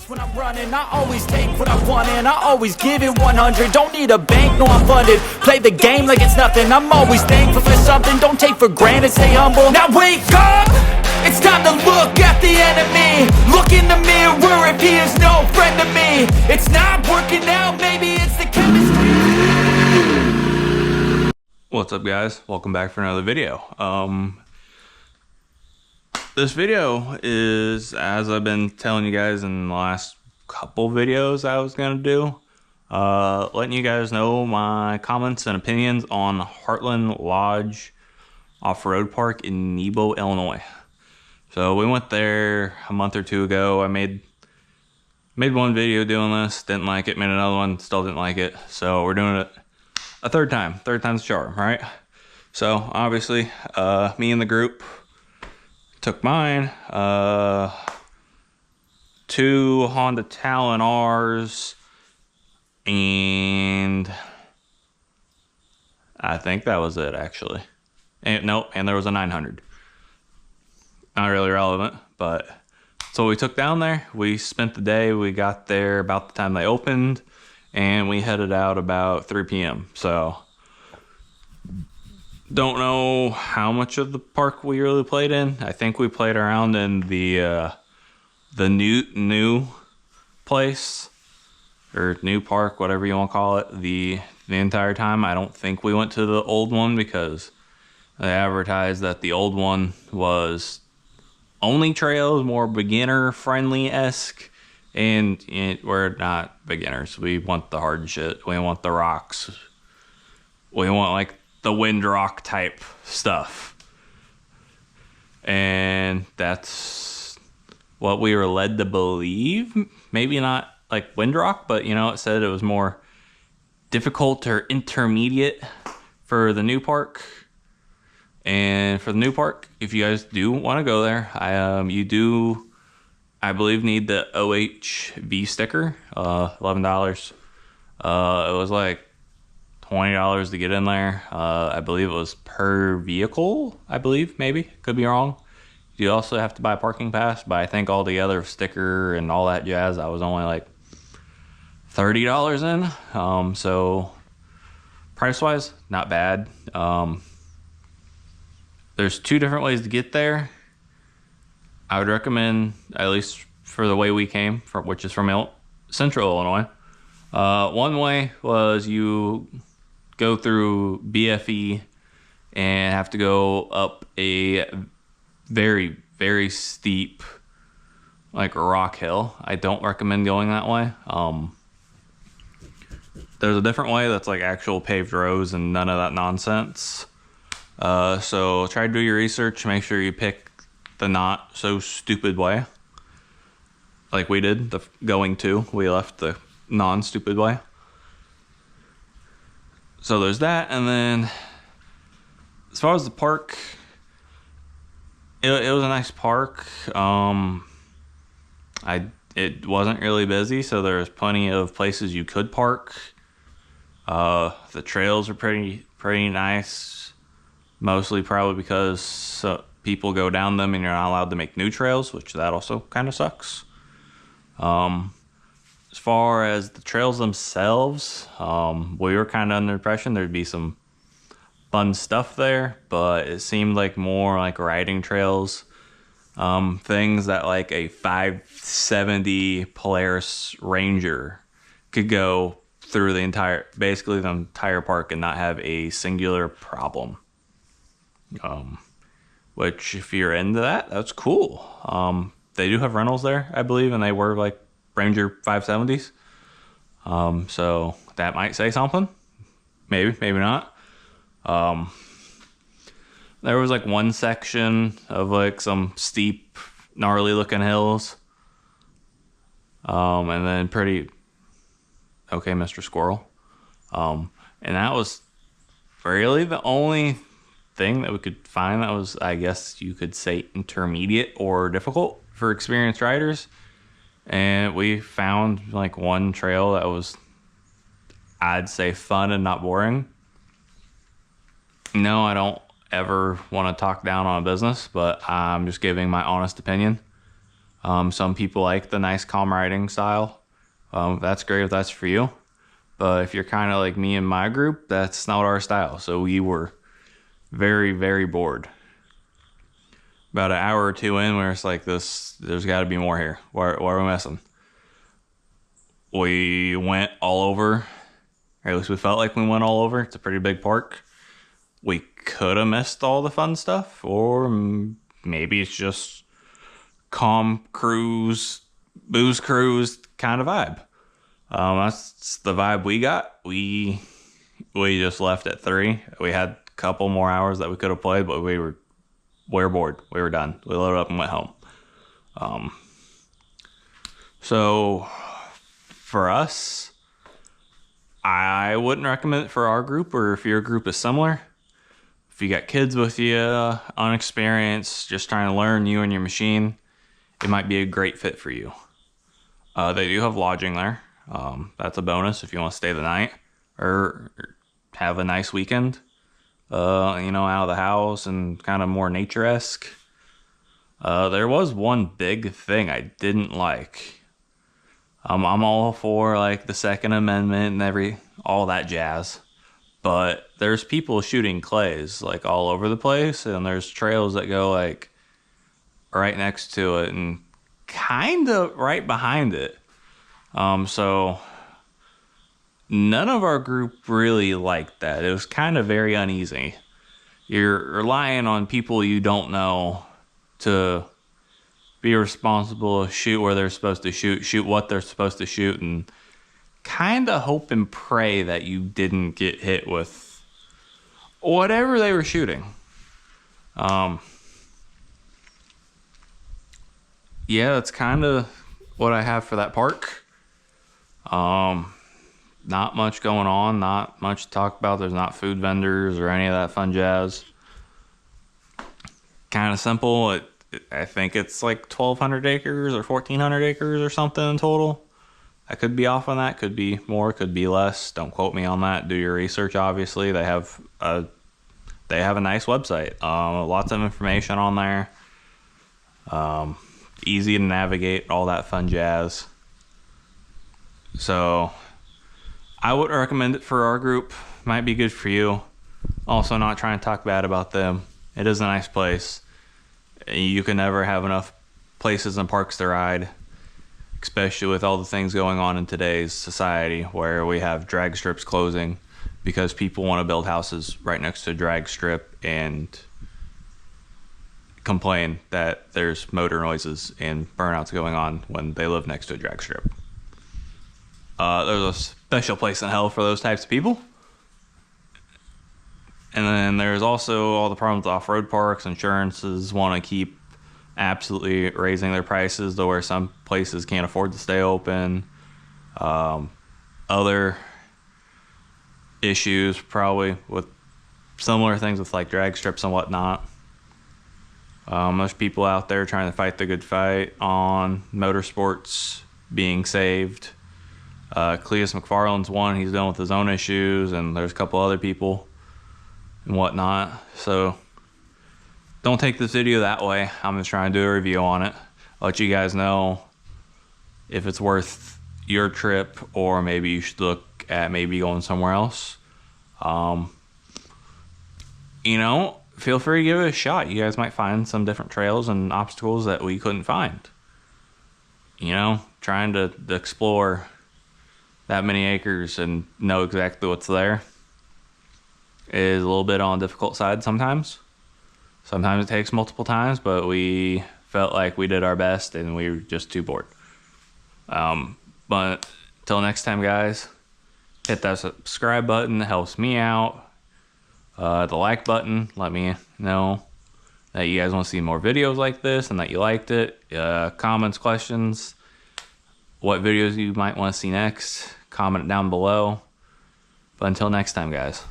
When I'm running, I always take what I want and I always give it 100. Don't need a bank, no I'm funded. Play the game like it's nothing. I'm always thankful for something. Don't take for granted, stay humble. Now wake up! It's time to look at the enemy. Look in the mirror if he is no friend to me. It's not working out, maybe it's the chemistry. What's up guys? Welcome back for another video. This video is, as I've been telling you guys in the last couple videos I was gonna do, letting you guys know my comments and opinions on Heartland Lodge Off-Road Park in Nebo, Illinois. So we went there a month or two ago. I made one video doing this, didn't like it, made another one, still didn't like it. So we're doing it a third time's the charm, right? So obviously, me and the group took mine, 2 Honda Talon R's, and I think that was it actually. And nope, and there was a 900. Not really relevant, but so we took down there. We spent the day. We got there about the time they opened, and we headed out about 3 p.m. So don't know how much of the park we really played in. I think we played around in the new place or new park, whatever you want to call it, the entire time. I don't think we went to the old one because they advertised that the old one was only trails, more beginner friendly-esque, and we're not beginners. We want the hard shit. We want the rocks. We want like the wind rock type stuff. And that's what we were led to believe. Maybe not like wind rock, but you know, it said it was more difficult or intermediate for the new park. And for the new park, if you guys do want to go there, you do, I believe, need the OHV sticker, $11. It was like $20 to get in there. I believe it was per vehicle, I believe, maybe, could be wrong. You also have to buy a parking pass, but I think altogether, sticker and all that jazz, I was only like $30 in. So price-wise, not bad. There's 2 different ways to get there. I would recommend, at least for the way we came from, which is from Central Illinois. One way was you go through BFE and have to go up a very, very steep, like rock hill. I don't recommend going that way. There's a different way that's like actual paved roads and none of that nonsense. So try to do your research, make sure you pick the not so stupid way. Like we did, we left the non-stupid way. So there's that, and then as far as the park, it was a nice park. It wasn't really busy, so there was plenty of places you could park. The trails are pretty nice. Mostly probably because people go down them and you're not allowed to make new trails, which that also kind of sucks. As far as the trails themselves, we were kind of under the impression there'd be some fun stuff there, but it seemed like more like riding trails. Things that like a 570 Polaris Ranger could go through basically the entire park and not have a singular problem. Which if you're into that, that's cool. They do have rentals there, I believe, and they were like Ranger 570s. So that might say something. Maybe not. There was like one section of like some steep, gnarly looking hills. And then pretty, okay, Mr. Squirrel. And that was really the only thing that we could find that was, I guess you could say, intermediate or difficult for experienced riders. And we found like one trail that was, I'd say, fun and not boring. No, I don't ever want to talk down on a business, but I'm just giving my honest opinion. Some people like the nice calm riding style. That's great if that's for you. But if you're kind of like me and my group, that's not our style. So we were very, very bored. About an hour or two in, we were just like, there's got to be more here. Why are we missing? We went all over, or at least we felt like we went all over. It's a pretty big park. We could have missed all the fun stuff, or maybe it's just calm cruise, booze cruise kind of vibe. That's the vibe we got. We just left at 3. We had a couple more hours that we could have played, but we were bored. We were done. We loaded up and went home. So for us, I wouldn't recommend it for our group, or if your group is similar. If you got kids with you, unexperienced, just trying to learn you and your machine, it might be a great fit for you. They do have lodging there. That's a bonus if you want to stay the night or have a nice weekend, out of the house and kind of more nature-esque. There was one big thing I didn't like. I'm all for like the Second Amendment and all that jazz, but there's people shooting clays like all over the place, and there's trails that go like right next to it and kind of right behind it. So none of our group really liked that. It was kind of very uneasy. You're relying on people you don't know to be responsible, shoot where they're supposed to shoot what they're supposed to shoot, and kind of hope and pray that you didn't get hit with whatever they were shooting. Yeah, that's kind of what I have for that park. Not much going on, not much to talk about. There's not food vendors or any of that fun jazz. Kind of simple. I think it's like 1,200 acres or 1,400 acres or something in total. I could be off on that. Could be more, could be less. Don't quote me on that. Do your research, obviously. They have a nice website. Lots of information on there. Easy to navigate, all that fun jazz. So I would recommend it for our group. Might be good for you. Also, not trying to talk bad about them. It is a nice place. You can never have enough places and parks to ride, especially with all the things going on in today's society where we have drag strips closing because people want to build houses right next to a drag strip and complain that there's motor noises and burnouts going on when they live next to a drag strip. There's a special place in hell for those types of people. And then there's also all the problems with off-road parks. Insurances want to keep absolutely raising their prices to where some places can't afford to stay open. Other issues probably with similar things with like drag strips and whatnot. There's people out there trying to fight the good fight on motorsports being saved. Cleus McFarland's one. He's dealing with his own issues, and there's a couple other people and whatnot. So don't take this video that way. I'm just trying to do a review on it. I'll let you guys know if it's worth your trip, or maybe you should look at maybe going somewhere else. Feel free to give it a shot. You guys might find some different trails and obstacles that we couldn't find. Trying to explore that many acres and know exactly what's there is a little bit on the difficult side sometimes. Sometimes it takes multiple times, but we felt like we did our best and we were just too bored. But till next time, guys, hit that subscribe button. It helps me out. The like button, let me know that you guys want to see more videos like this and that you liked it. Comments, questions, what videos you might want to see next, comment it down below. But until next time, guys.